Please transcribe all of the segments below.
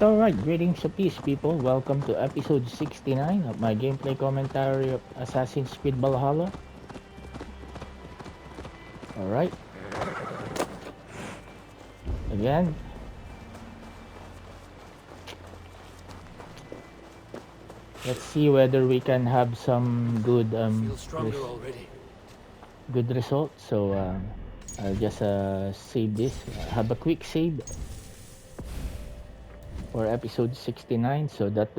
Alright, greetings of peace, people. Welcome to episode 69 of my gameplay commentary of Assassin's Creed Valhalla. Alright, again, let's see whether we can have some good Feel stronger already. good results. So I'll just save this, have a quick save for episode 69 so that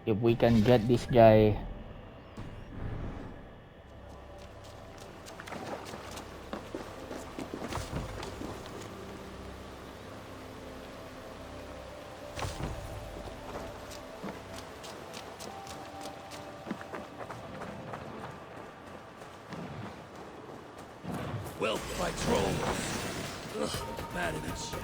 if we can get this guy. Well, by trolls. Ugh, bad image.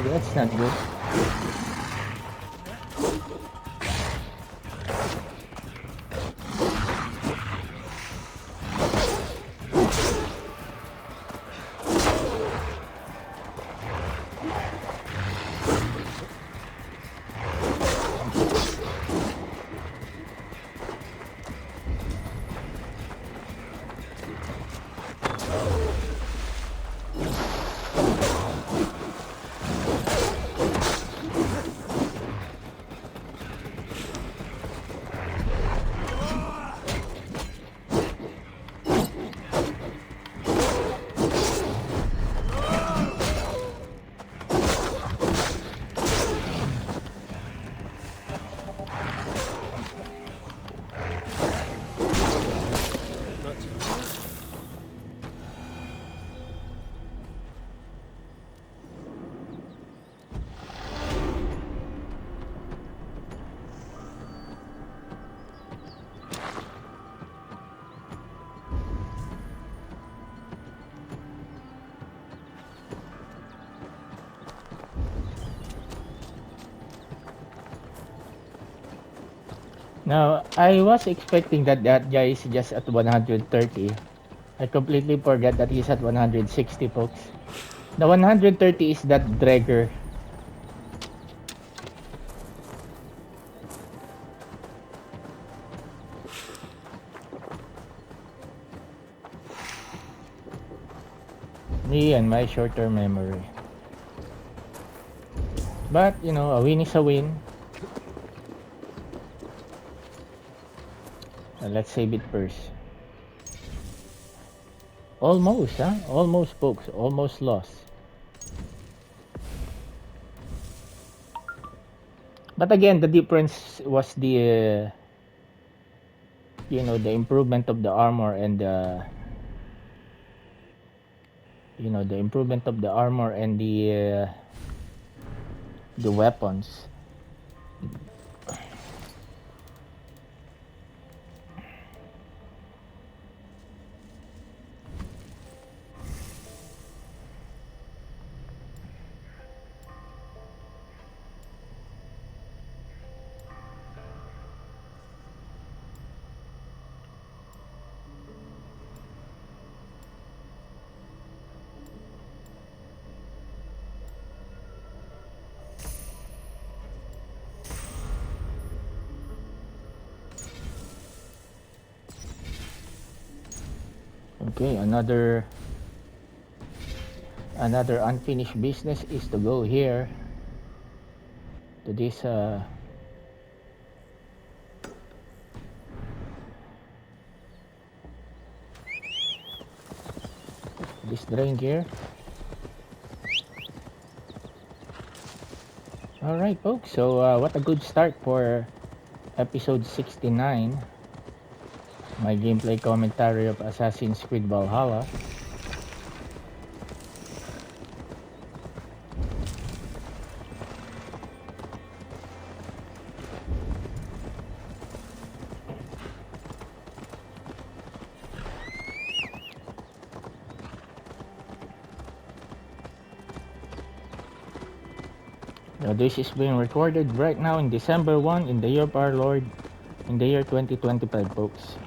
That's not good. Now, I was expecting that guy is just at 130. I completely forgot that he's at 160, folks. The 130 is that Dregger. and my short-term memory. But, you know, a win is a win. Let's save it first. Almost, huh? Almost, folks. Almost lost. But again, the difference was the, you know, the improvement of the armor and the, you know, the improvement of the armor and the weapons. Okay, another unfinished business is to go here to this drain here. All right, folks. So what a good start for episode 69. My gameplay commentary of Assassin's Creed Valhalla. Now, this is being recorded right now in December 1 in the year of our Lord, in the year 2025, folks.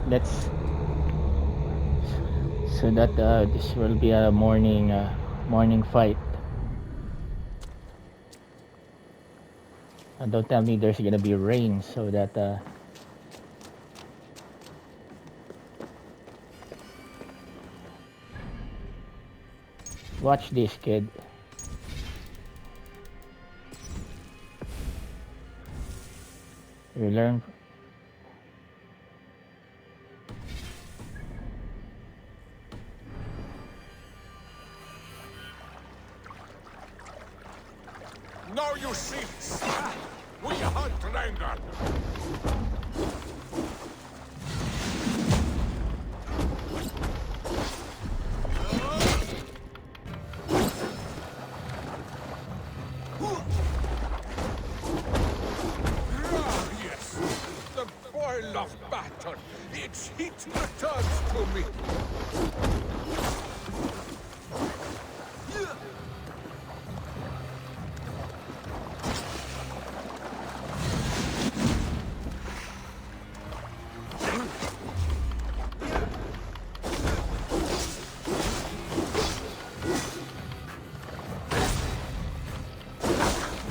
let's so that this will be a morning fight. Don't tell me there's gonna be rain so that watch this, kid. You learn. Now you see, we hunt Rengar. Yes, the boil of battle. Its heat returns to me.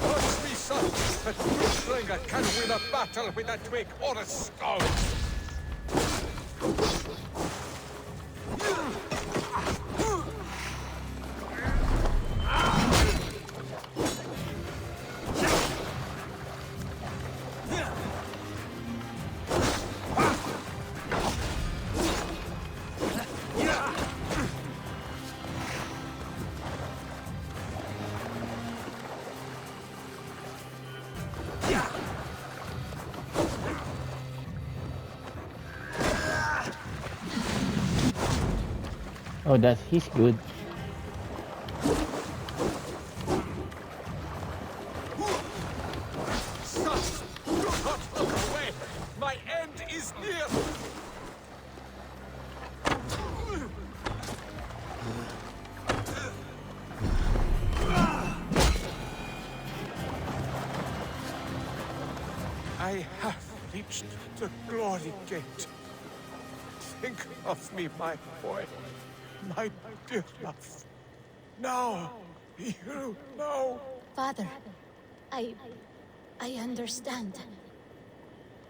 Must be some that Stringer can win a battle with a twig or a stone. Oh, that's he's good. Sons, do not look away. My end is near. I have reached the glory gate. Think of me, my boy, my dear love. Now, you know. Father, I... I understand.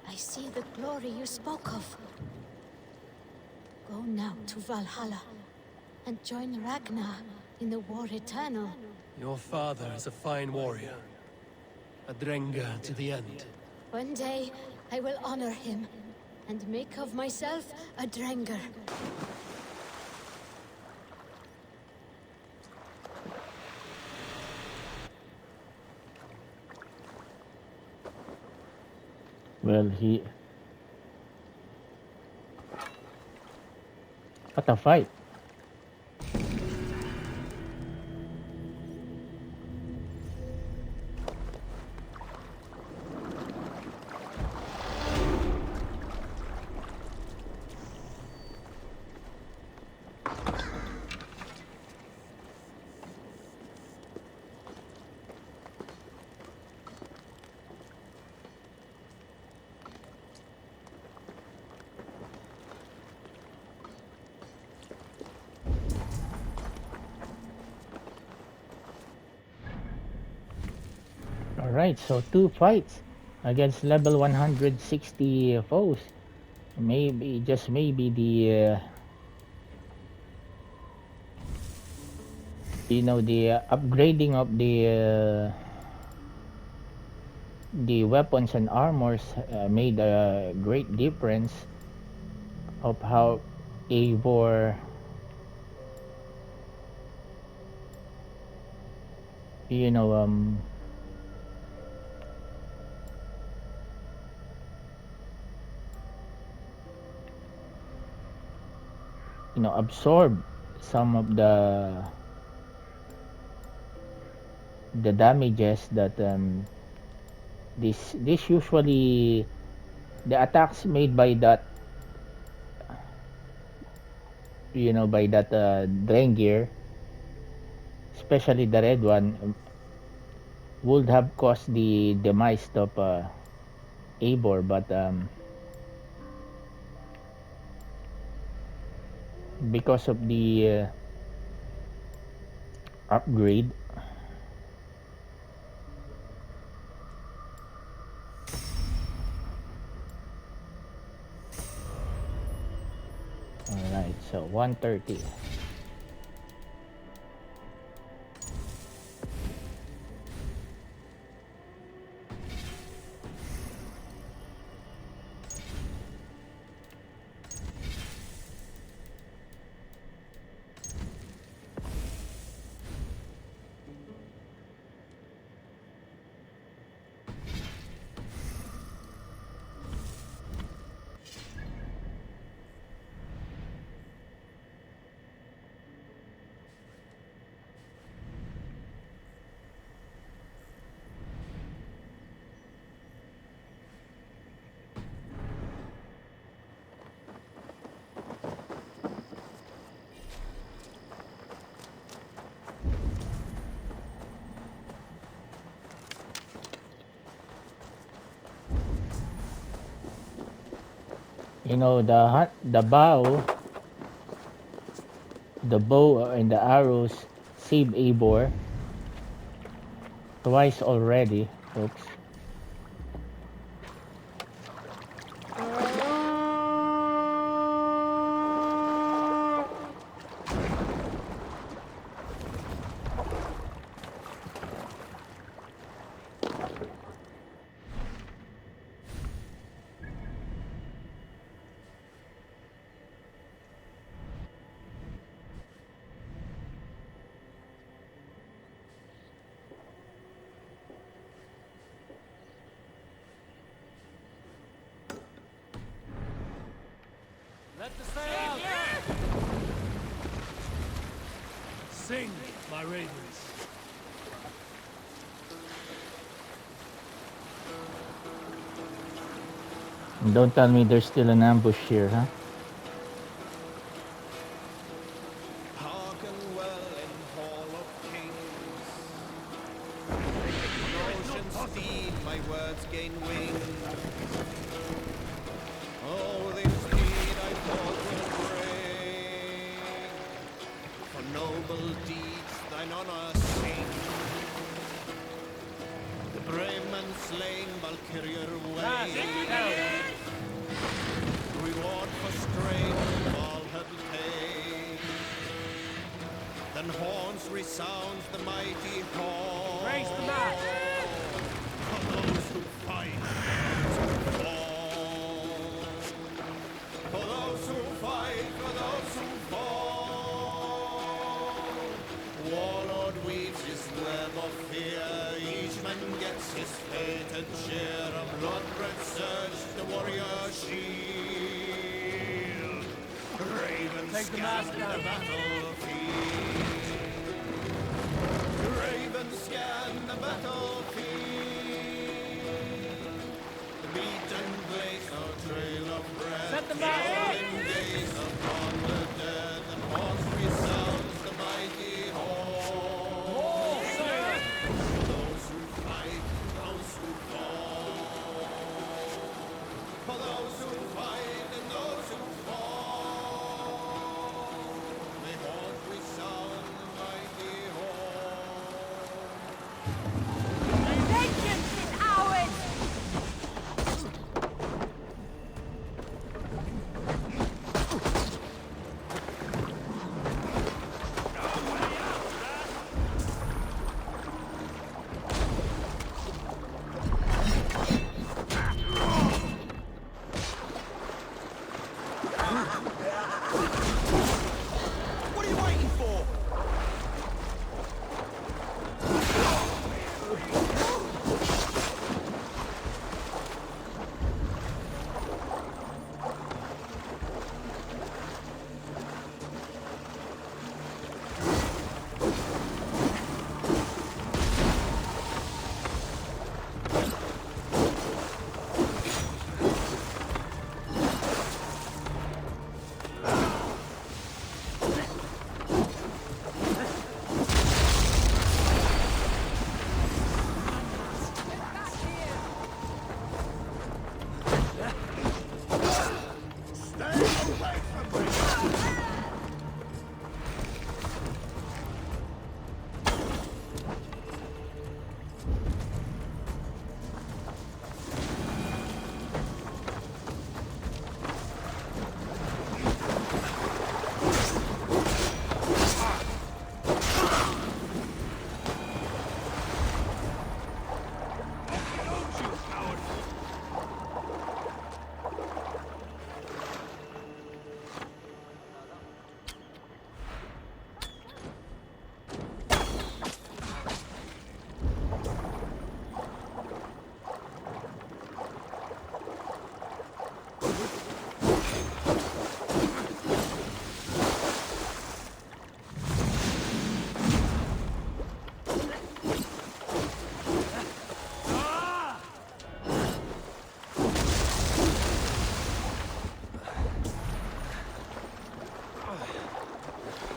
I see the glory you spoke of. Go now to Valhalla and join Ragnar in the War Eternal. Your father is a fine warrior. A Drenga to the end. One day, I will honor him and make of myself a Drenger. Well, what a fight. Alright, so 2 fights against level 160 foes. Maybe, just maybe the upgrading of the weapons and armors made a great difference of how Eivor, you know, absorb some of the damages that this usually the attacks made by that by that Drengir, especially the red one, would have caused the demise of Eivor, but because of the upgrade. All right, so 130. You know, the bow and the arrows save Eivor twice already, folks. Let the sail out! Sing, my ravens. And don't tell me there's still an ambush here, huh? Hearken well in Hall of Kings. Ocean steed, my words gain wing. Oh, this deed I thought will bring. For noble deeds thine honor sing. The brave man slain, Valkyrier way. Reward for strength, all had paid. Then horns resounds the mighty horn. Raise the match! For those who fight, those who fall. For those who fight, for those who fall. Warlord weaves his web of fear. Each man gets his fated share. A blood-red surge, the warrior shield. Ravens Take the scan mask the down. battlefield. Ravens scan the battlefield. The beaten blaze, no trail of breath. Set the mask! Gaze upon the dead, and horns resounds the mighty horn. Sail! Those who fight, those who fall. For those who fight and those who fall. May horns resound the mighty horn. Vengeance is ours! What are you waiting for? Stay away from me!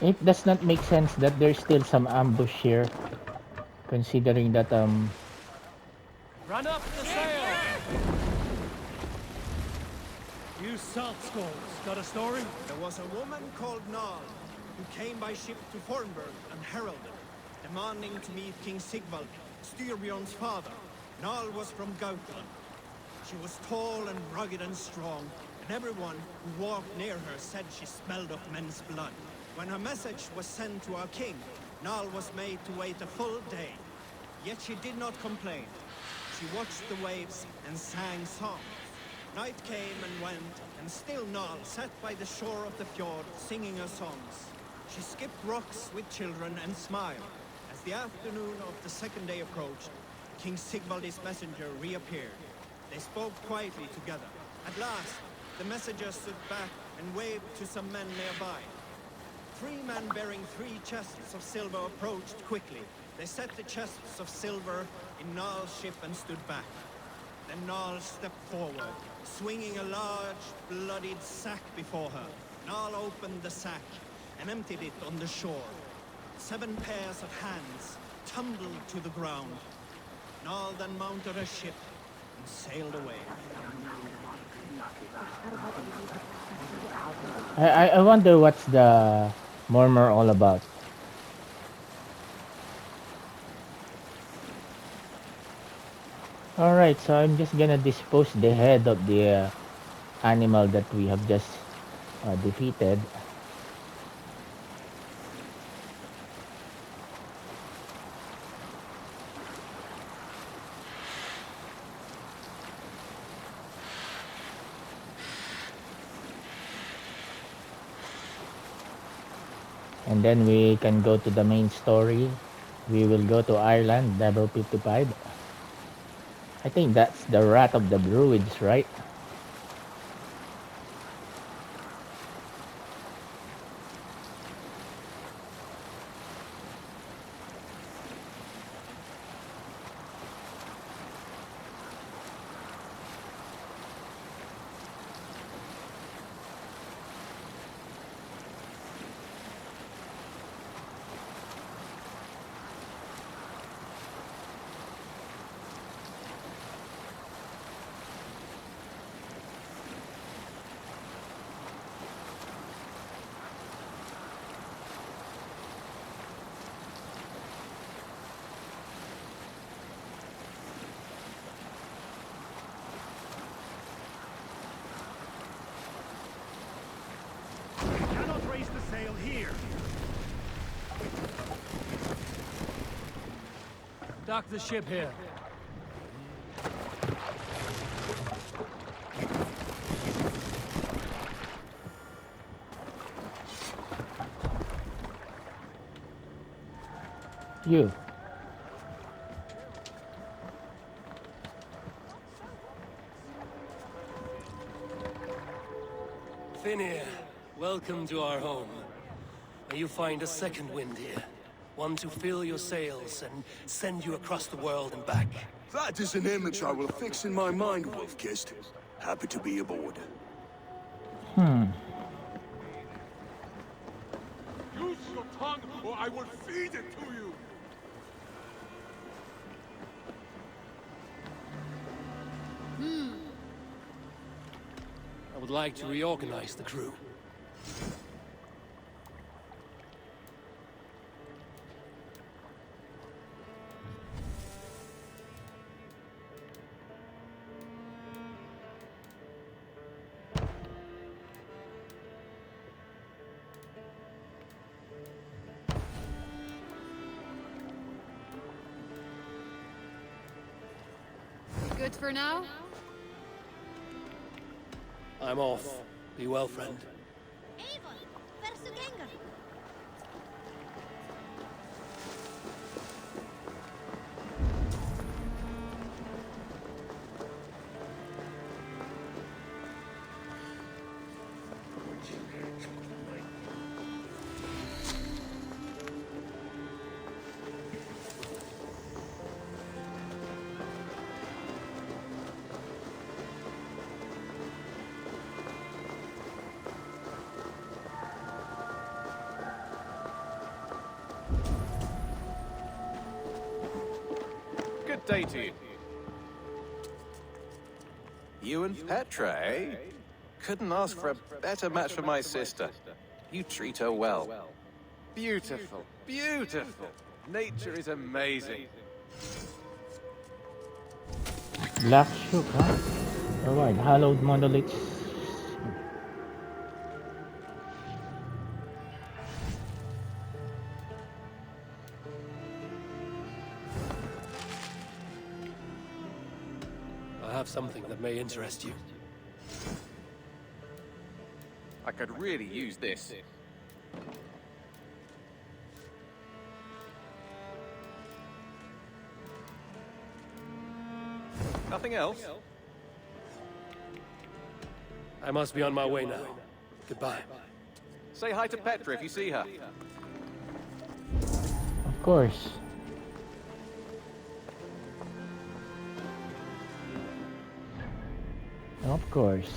It does not make sense that there's still some ambush here, considering that Run up the sail! You salt skulls, got a story? There was a woman called Nal, who came by ship to Fornburg and heralded, demanding to meet King Sigvald, Styrbjorn's father. Nal was from Gautland. She was tall and rugged and strong, and everyone who walked near her said she smelled of men's blood. When her message was sent to our king, Nal was made to wait a full day. Yet she did not complain. She watched the waves and sang songs. Night came and went, and still Nal sat by the shore of the fjord singing her songs. She skipped rocks with children and smiled. As the afternoon of the second day approached, King Sigvald's messenger reappeared. They spoke quietly together. At last, the messenger stood back and waved to some men nearby. 3 men bearing 3 chests of silver approached quickly. They set the chests of silver in Nal's ship and stood back. Then Nal stepped forward, swinging a large, bloodied sack before her. Nal opened the sack and emptied it on the shore. 7 pairs of hands tumbled to the ground. Nal then mounted her ship and sailed away. I wonder what's the murmur all about. Alright, so I'm just gonna dispose the head of the animal that we have just defeated. And then we can go to the main story. We will go to Ireland, level 55. I think that's the Wrath of the Druids, right? Cannot raise the sail here. Dock the ship here. You. Finir, welcome to our home. May you find a second wind here. One to fill your sails and send you across the world and back. That is an image I will fix in my mind, Wolf-Kissed. Happy to be aboard. Use your tongue, or I will feed it to you! I would like to reorganize the crew. Good for now? I'm off. Be well, friend. day to you. You and Petra, eh? Couldn't ask for a better match for my sister. You treat her well. Beautiful, beautiful. Nature is amazing. Black Shook, huh? Alright, hallowed monoliths. I have something that may interest you. I could really use this. Nothing else? I must be on my way now. Goodbye. Say hi to Petra if you see her. Of course. Of course.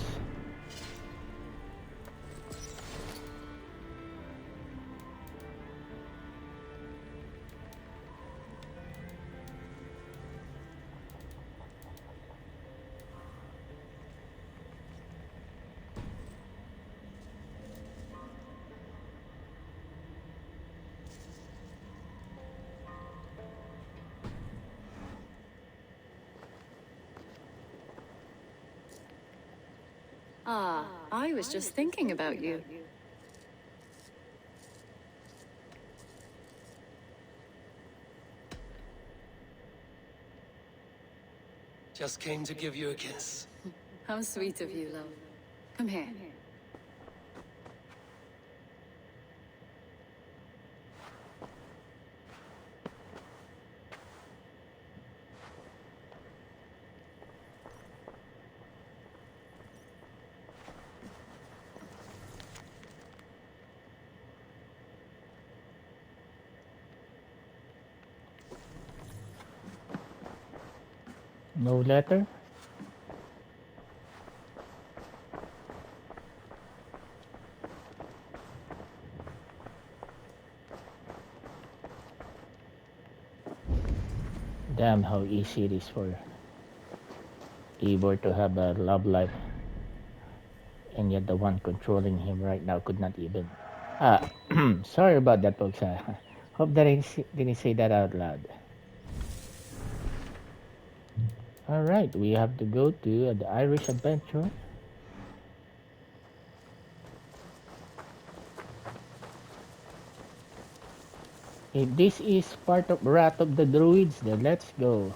Ah, I was just thinking about you. Just came to give you a kiss. How sweet of you, love. Come here. No letter? Damn, how easy it is for Ivor to have a love life. And yet the one controlling him right now could not even. Ah, sorry about that, folks. Hope that I didn't say that out loud. Alright, we have to go to the Irish Adventure. If this is part of Wrath of the Druids, then let's go.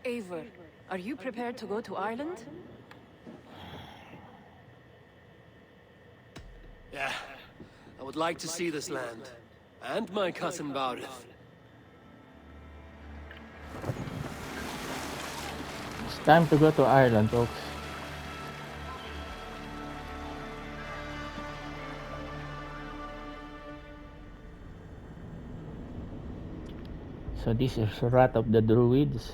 Eivor, are you prepared to go to Ireland? Yeah, I would like to see this land. And my cousin Baurith. It's time to go to Ireland, folks. So this is Wrath of the Druids.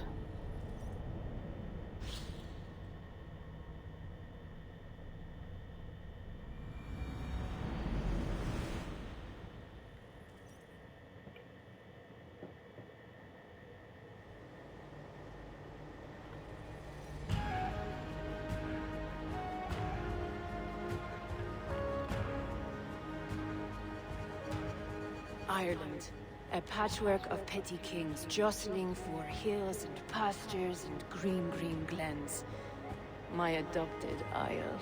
Ireland. A patchwork of petty kings jostling for hills and pastures and green glens. My adopted isle.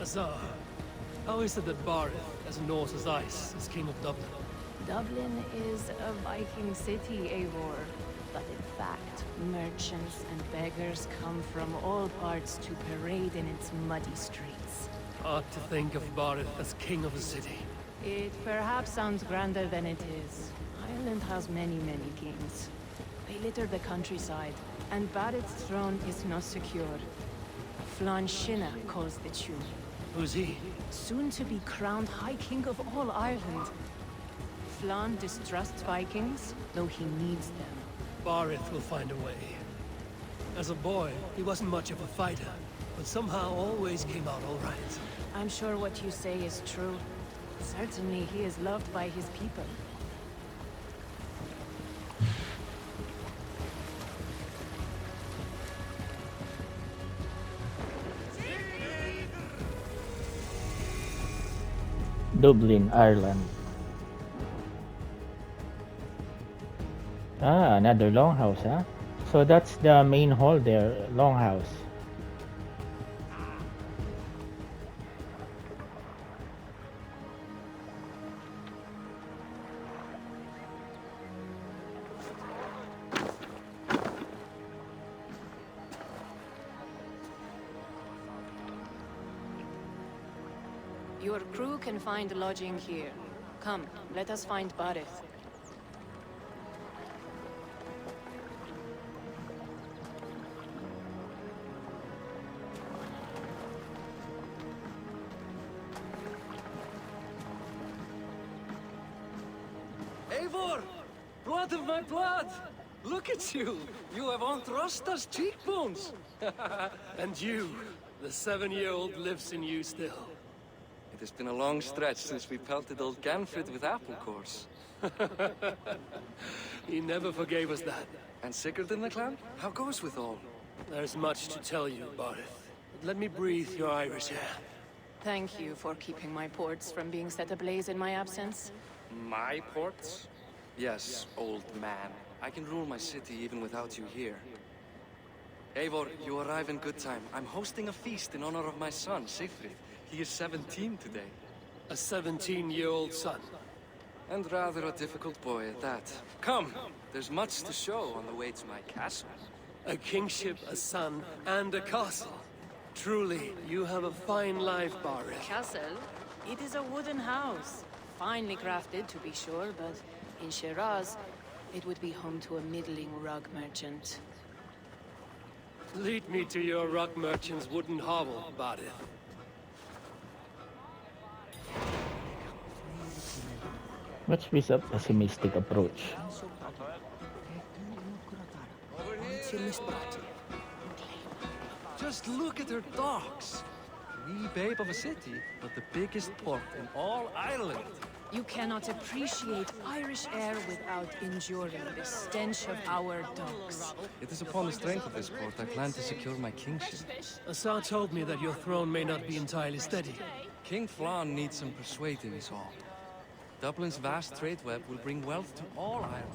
Azar, how is it that Barith, as Norse as ice, is king of Dublin? Dublin is a Viking city, Eivor. But in fact, merchants and beggars come from all parts to parade in its muddy streets. Hard to think of Barith as king of a city. It perhaps sounds grander than it is. Ireland has many kings. They litter the countryside, and Barrett's throne is not secure. Flann Sinna calls the tune. Who's he? Soon to be crowned High King of all Ireland. Flann distrusts Vikings, though he needs them. Barith will find a way. As a boy, he wasn't much of a fighter, but somehow always came out all right. I'm sure what you say is true. Certainly he is loved by his people. Dublin, Ireland. Ah, another longhouse, huh? So that's the main hall there, longhouse. Your crew can find lodging here. Come, let us find Barith. Eivor! Blood of my blood! Look at you! You have Anthrosta's cheekbones! And you, the 7-year-old lives in you still. It has been a long stretch since we pelted old Ganfrid with apple cores. He never forgave us that. And Sigurd in the clan? How goes with all? There's much to tell you, Barith. But let me breathe your Irish air. Thank you for keeping my ports from being set ablaze in my absence. My ports? Yes, old man. I can rule my city even without you here. Eivor, you arrive in good time. I'm hosting a feast in honor of my son, Sigfrid. He is 17 today. A 17-year-old son. And rather a difficult boy at that. Come! There's much to show on the way to my castle. A kingship, a son, and a castle. Truly, you have a fine life, Barith. Castle? It is a wooden house. Finely crafted, to be sure, but in Shiraz, it would be home to a middling rug merchant. Lead me to your rock merchant's wooden hovel, Barith. Much with a pessimistic approach. Just look at her docks! Wee babe of a city, but the biggest port in all Ireland. You cannot appreciate Irish air without enduring the stench of our docks. It is upon the strength of this port I plan to secure my kingship. Assar told me that your throne may not be entirely steady. King Flann needs some persuading is all. Dublin's vast trade web will bring wealth to all Ireland.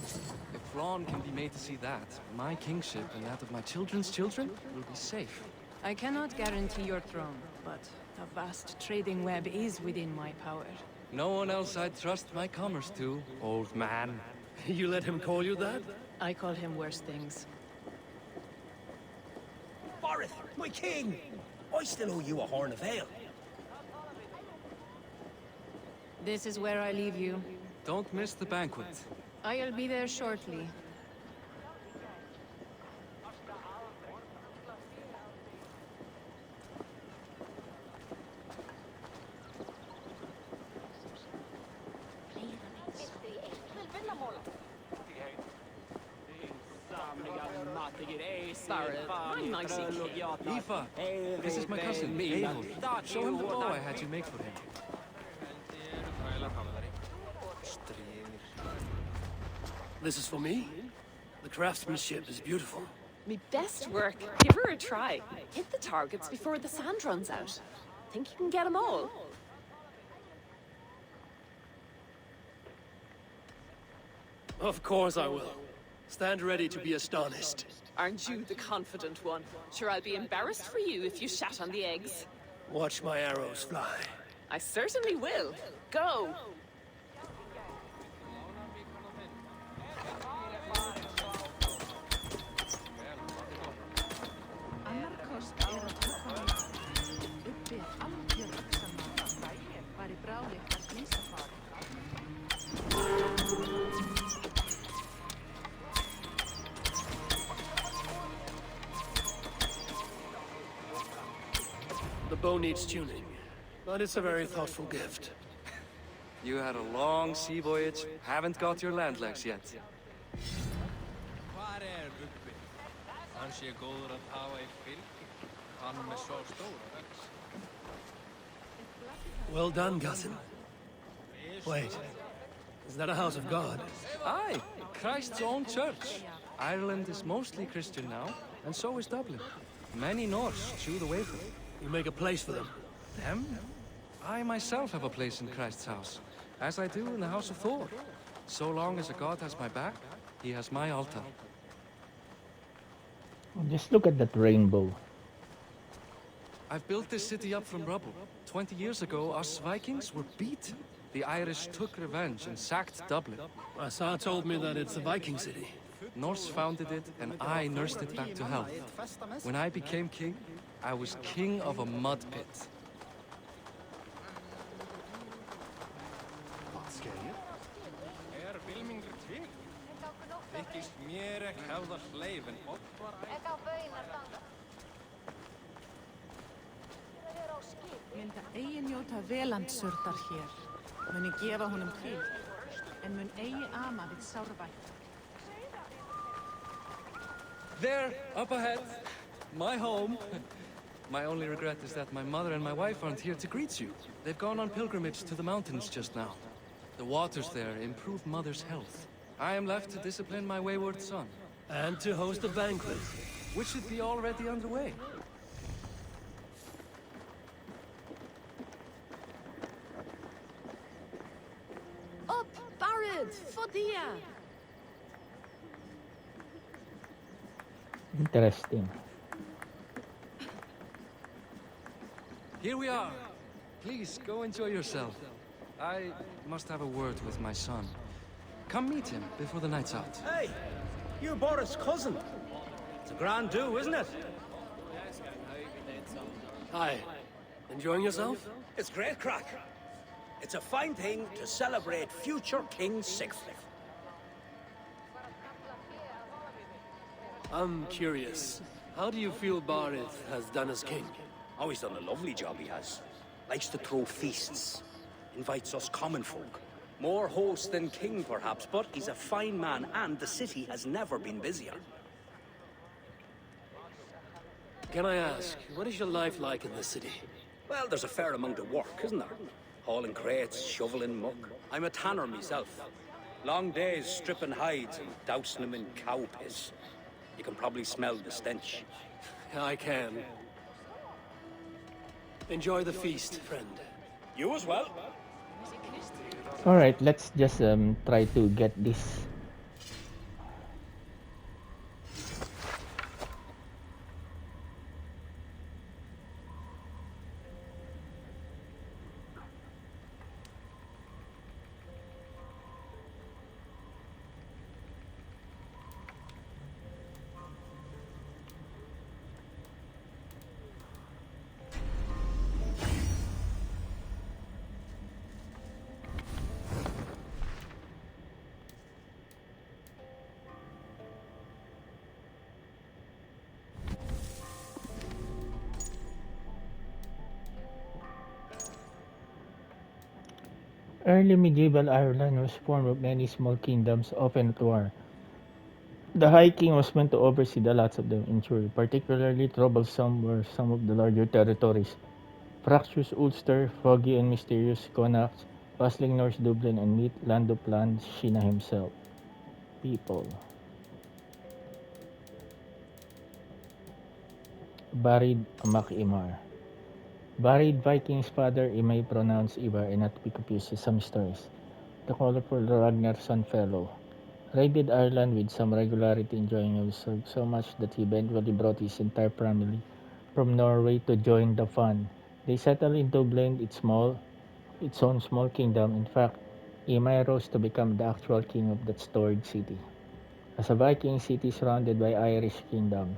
If Flann can be made to see that, my kingship and that of my children's children will be safe. I cannot guarantee your throne, but the vast trading web is within my power. No one else I'd trust my commerce to, old man. You let him call you that? I call him worse things. Barith, my king! I still owe you a horn of ale. This is where I leave you. Don't miss the banquet. I'll be there shortly. I'm nice and cute. Aoife, this is my cousin, Eivor. Show him the bow I had you make for him. This is for me? The craftsmanship is beautiful. Me best work. Give her a try. Hit the targets before the sand runs out. Think you can get them all? Of course I will. Stand ready to be astonished. Aren't you the confident one? Sure, I'll be embarrassed for you if you shat on the eggs. Watch my arrows fly. I certainly will. Go! The bow needs tuning, but it's a very thoughtful gift. You had a long sea voyage, haven't got your land legs yet. Well done, cousin. Wait, is that a house of God? Aye, Christ's own church. Ireland is mostly Christian now, and so is Dublin. Many Norse chew the wafer. You make a place for them. Them? I myself have a place in Christ's house, as I do in the house of Thor. So long as a god has my back, he has my altar. Just look at that rainbow. I've built this city up from rubble. 20 years ago, us Vikings were beat. The Irish took revenge and sacked Dublin. Asa told me that it's a Viking city. Norse founded it, and I nursed it back to health. When I became king, I was king of a mud pit. Mynda eigi njóta velandsurdar hér. Muni gefa honum hvíld, en mun eigi ama við sárvætt. There, up ahead, my home. My only regret is that my mother and my wife aren't here to greet you. They've gone on pilgrimage to the mountains just now. The waters there improve mother's health. I am left to discipline my wayward son. And to host a banquet. Which should be already underway. Up, Barad! Fodia! Interesting. Here we are. Please, go enjoy yourself. I must have a word with my son. Come meet him before the night's out. Hey, you're Boris' cousin. It's a grand do, isn't it? Hi. Enjoying yourself? It's great crack. It's a fine thing to celebrate future King Sigfrid. I'm curious. How do you feel Barith has done as king? Oh, he's done a lovely job, he has. Likes to throw feasts. Invites us common folk. More host than king, perhaps, but he's a fine man, and the city has never been busier. Can I ask, what is your life like in the city? Well, there's a fair amount of work, isn't there? Hauling crates, shoveling muck. I'm a tanner myself. Long days stripping hides and dousing them in cow piss. You can probably smell the stench. I can. Enjoy the feast, friend. You as well. Alright, let's just try to get this. Early medieval Ireland was formed of many small kingdoms, often at war. The High King was meant to oversee the lots of them in Churi. Particularly troublesome were some of the larger territories. Fractious Ulster, foggy and mysterious Connacht, bustling Norse Dublin, and meet Landoplan Shina himself. People. Buried Amak Imar. Buried Viking's father Imai pronounced Ivar and not to be confused with some stories. The colorful Ragnarsson fellow raided Ireland with some regularity, enjoying himself so much that he eventually brought his entire family from Norway to join the fun. They settled in Dublin, its own small kingdom. In fact, Imai rose to become the actual king of that storied city. As a Viking city surrounded by Irish kingdoms,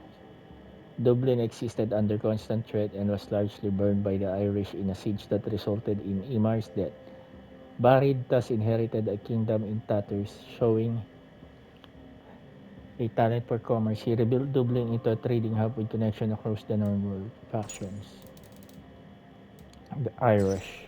Dublin existed under constant threat and was largely burned by the Irish in a siege that resulted in Imar's death. Barid thus inherited a kingdom in tatters, showing a talent for commerce. He rebuilt Dublin into a trading hub with connection across the known world. Factions. The Irish.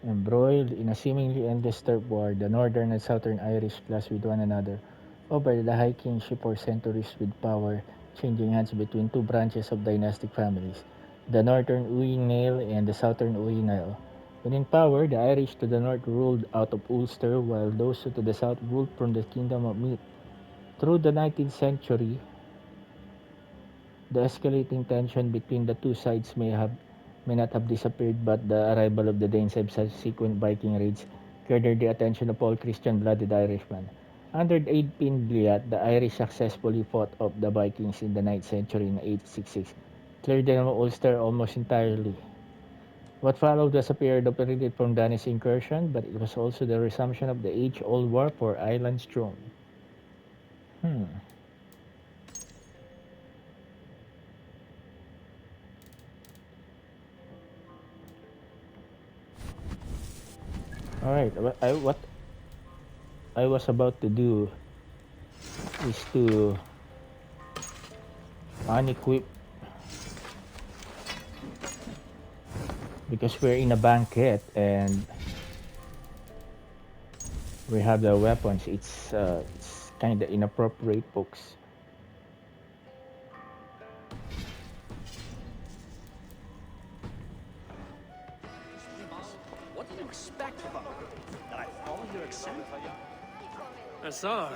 Embroiled in a seemingly endless turf war, the northern and southern Irish clashed with one another over the high kingship for centuries, with power changing hands between two branches of dynastic families, the northern Uí and the southern Uí. When in power, the Irish to the north ruled out of Ulster, while those to the south ruled from the Kingdom of Meath. Through the 19th century, the escalating tension between the two sides may not have disappeared, but the arrival of the Danes and subsequent Viking raids garnered the attention of all Christian-blooded Irishmen. Under Eadpin Bliat, the Irish successfully fought off the Vikings in the 9th century in 866, cleared them of Ulster almost entirely. What followed was a period of relief from Danish incursion, but it was also the resumption of the age-old war for Ireland's throne. Hmm. All right. What I was about to do is to unequip, because we're in a banquet and we have the weapons. It's kind of inappropriate, folks. What do you expect from me? That I follow your example? Azar,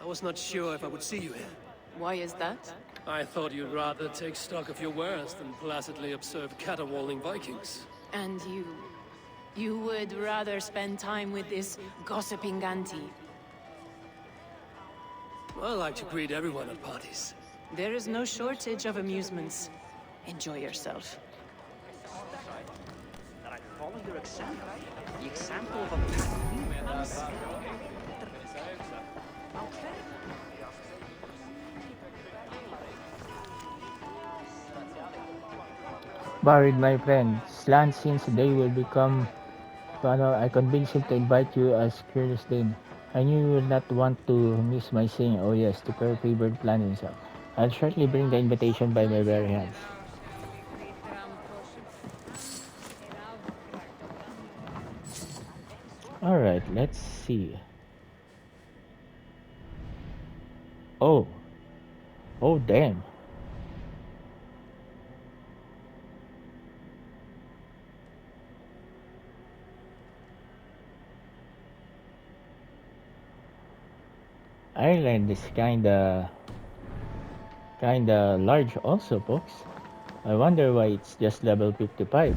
I was not sure if I would see you here. Why is that? I thought you'd rather take stock of your wares than placidly observe caterwauling Vikings. And you? You would rather spend time with this gossiping auntie? I like to greet everyone at parties. There is no shortage of amusements. Enjoy yourself. That I follow your example? The example of a Buried, my friend. Slant, since they will become I convinced him to invite you as Curious Dane. I knew you would not want to miss my saying oh yes to her favorite plan himself. I'll shortly bring the invitation by my very hands. Alright, let's see. Oh. Oh, damn. Ireland is kinda large also, folks. I wonder why it's just level 55.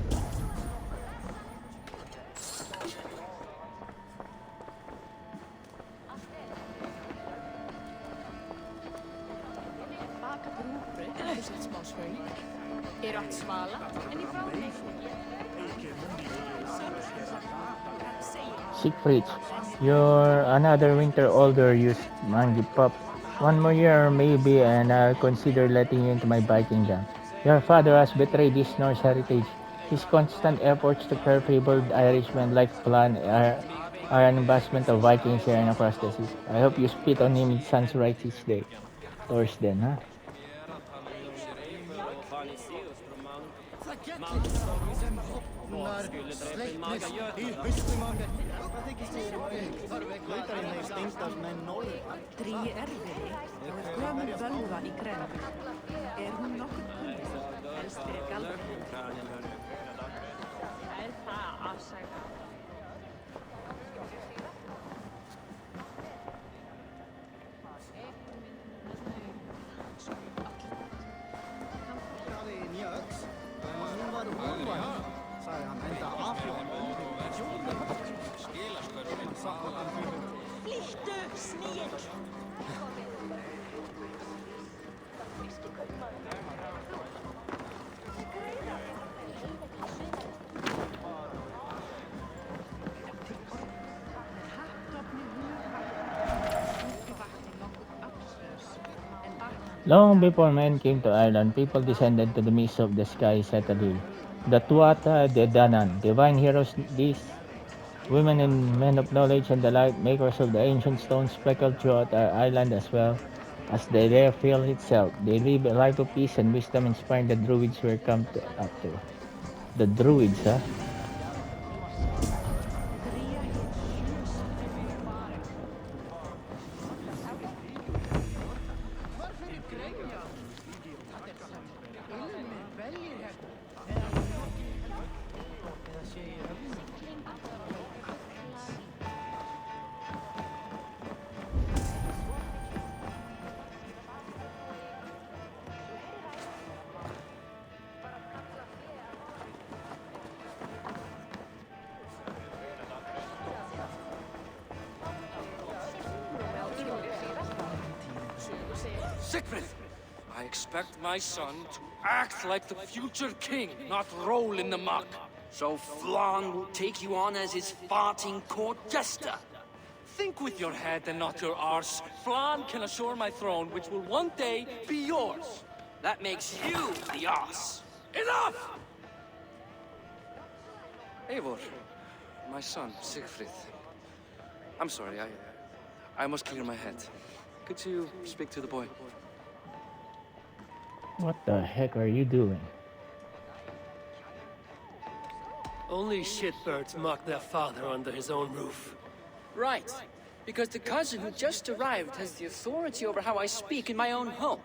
Siegfried, you're another winter older, you mangy pup. One more year maybe and I'll consider letting you into my Viking gang. Your father has betrayed his Norse heritage. His constant efforts to curb favored Irishmen like Flan are an embarrassment of Vikings here and across the seas. I hope you spit on him in sun's right each day. Thorsden, huh? Long before men came to Ireland, people descended to the mist of the sky settled here. The Tuatha De Danann, divine heroes, these women and men of knowledge and the light, makers of the ancient stones speckled throughout our island as well as the rare field itself. They live a life of peace and wisdom, inspiring the Druids we're come to after. The Druids, huh? Siegfried! I expect my son to act like the future king, not roll in the muck. So Flan will take you on as his farting court jester? Think with your head and not your arse. Flan can assure my throne, which will one day be yours. That makes you the ass. Enough! Eivor, my son, Siegfried. I'm sorry, I must clear my head. Could you speak to the boy? What the heck are you doing? Only shitbirds mock their father under his own roof. Right. Because the cousin who just arrived has the authority over how I speak in my own home.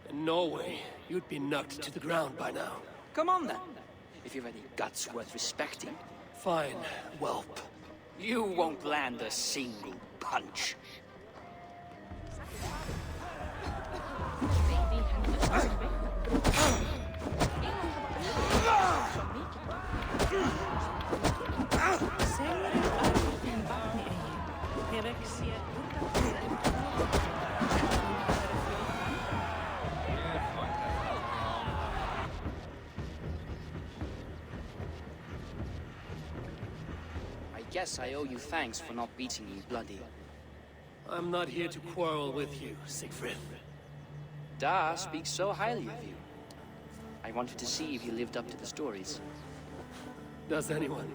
In Norway, you'd be knocked to the ground by now. Come on then. If you've any guts worth respecting. Fine, whelp. You won't land a single punch. I guess I owe you thanks for not beating me bloody. I'm not here to quarrel with you, Siegfried. Da speaks so highly of you. I wanted to see if you lived up to the stories. Does anyone?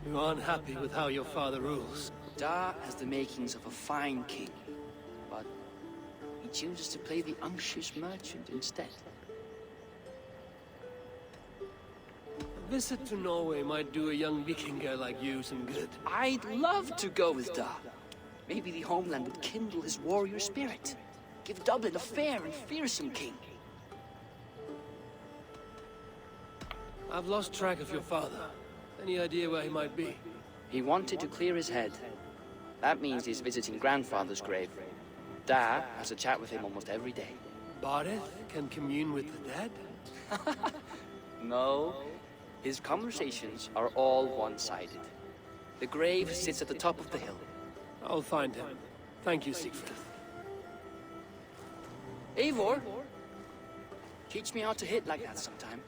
You aren't happy with how your father rules. Da has the makings of a fine king, but he chooses to play the unctuous merchant instead. A visit to Norway might do a young Vikinger like you some good. I'd love to go with Da. Maybe the homeland would kindle his warrior spirit. Give Dublin a fair and fearsome king. I've lost track of your father. Any idea where he might be? He wanted to clear his head. That means he's visiting grandfather's grave. Da has a chat with him almost every day. Bareth can commune with the dead? No. His conversations are all one-sided. The grave sits at the top of the hill. I'll find him. Thank you, Siegfried. Eivor, teach me how to hit like that sometime.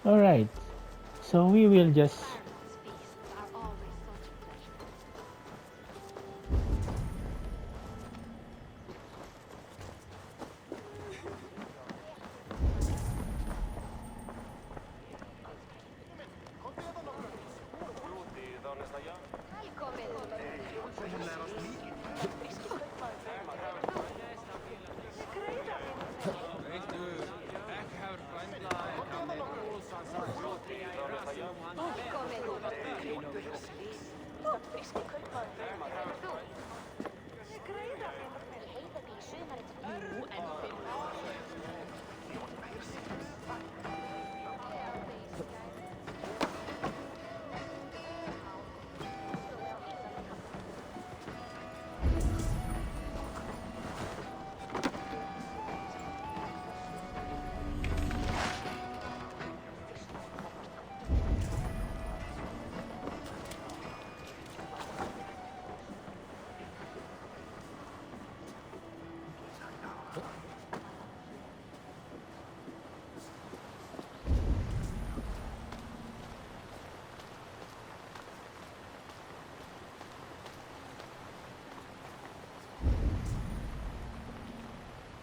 Alright, so we will just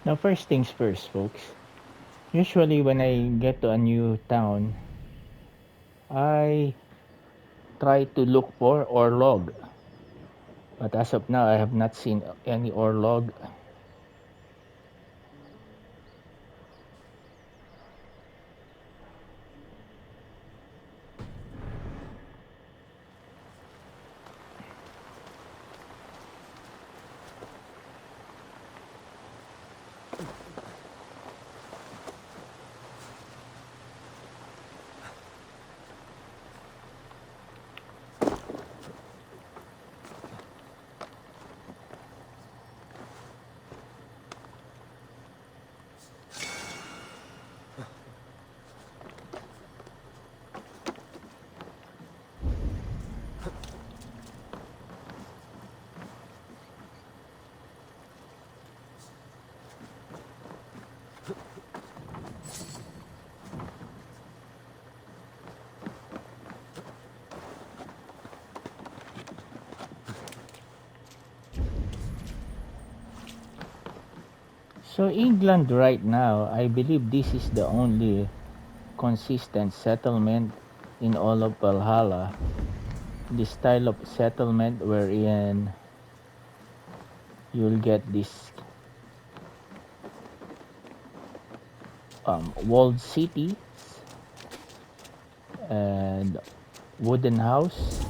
Now, first things first, folks. Usually, when I get to a new town, I try to look for Orlog. But as of now, I have not seen any Orlog. So England right now, I believe this is the only consistent settlement in all of Valhalla. This style of settlement wherein you'll get this walled cities and wooden house.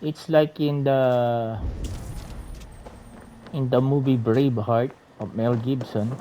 It's like in the movie Braveheart of Mel Gibson.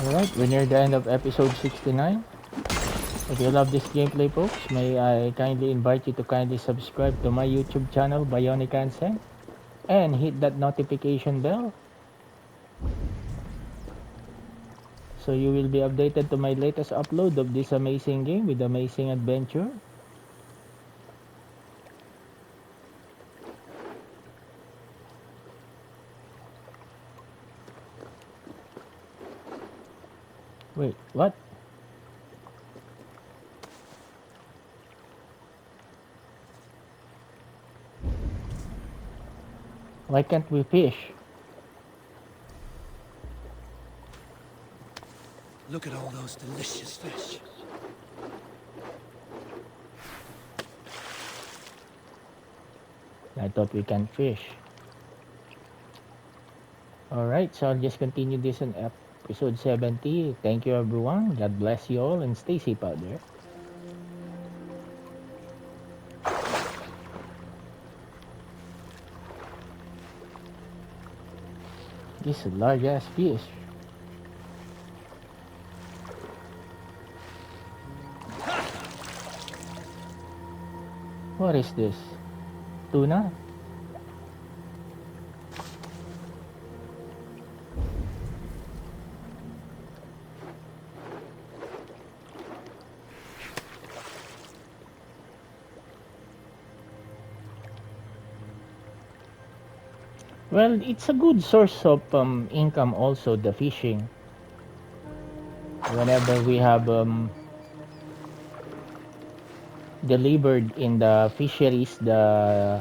Alright, we're near the end of episode 69. If you love this gameplay, folks, may I kindly invite you to kindly subscribe to my YouTube channel, Bionic Ansem, and hit that notification bell so you will be updated to my latest upload of this amazing game with amazing adventure. Wait, what? Why can't we fish? Look at all those delicious fish. I thought we can fish. Alright, so I'll just continue this in episode 70. Thank you, everyone. God bless you all and stay safe out there. This is a large ass fish. What is this? Tuna? Well, it's a good source of income also, the fishing. Whenever we have delivered in the fisheries the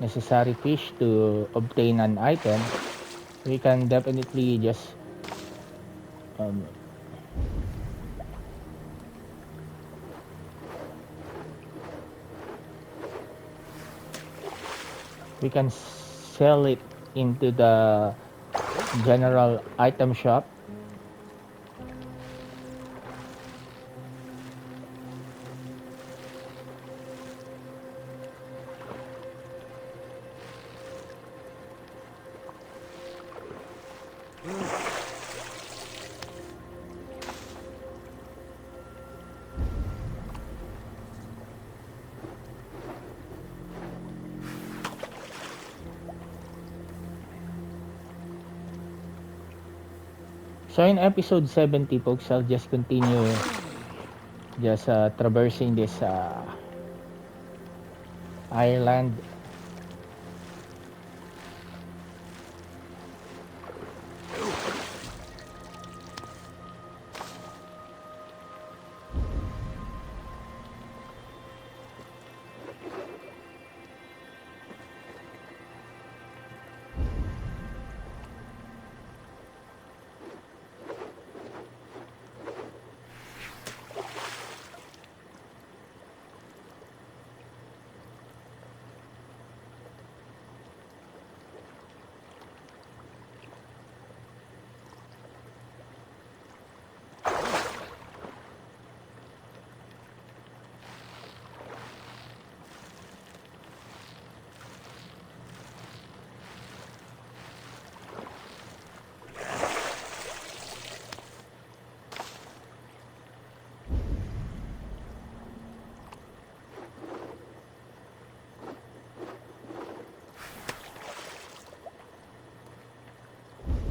necessary fish to obtain an item, we can definitely just um, we can sell it into the general item shop. So in episode 70, folks, I'll just continue just traversing this island.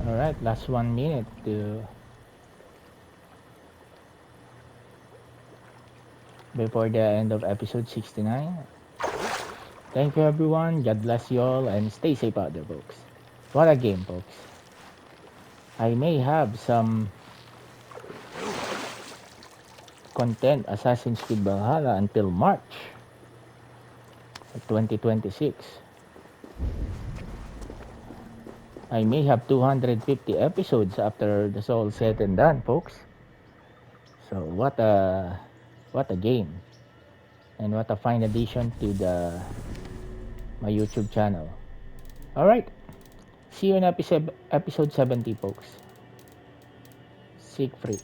All right, last 1 minute to before the end of episode 69. Thank you, everyone. God bless you all, and stay safe out there, folks. What a game, folks. I may have some content Assassin's Creed Valhalla until March 2026. I may have 250 episodes after this all said and done, folks. So what a game, and what a fine addition to the my YouTube channel. All right, see you in episode 70, folks. Siegfried.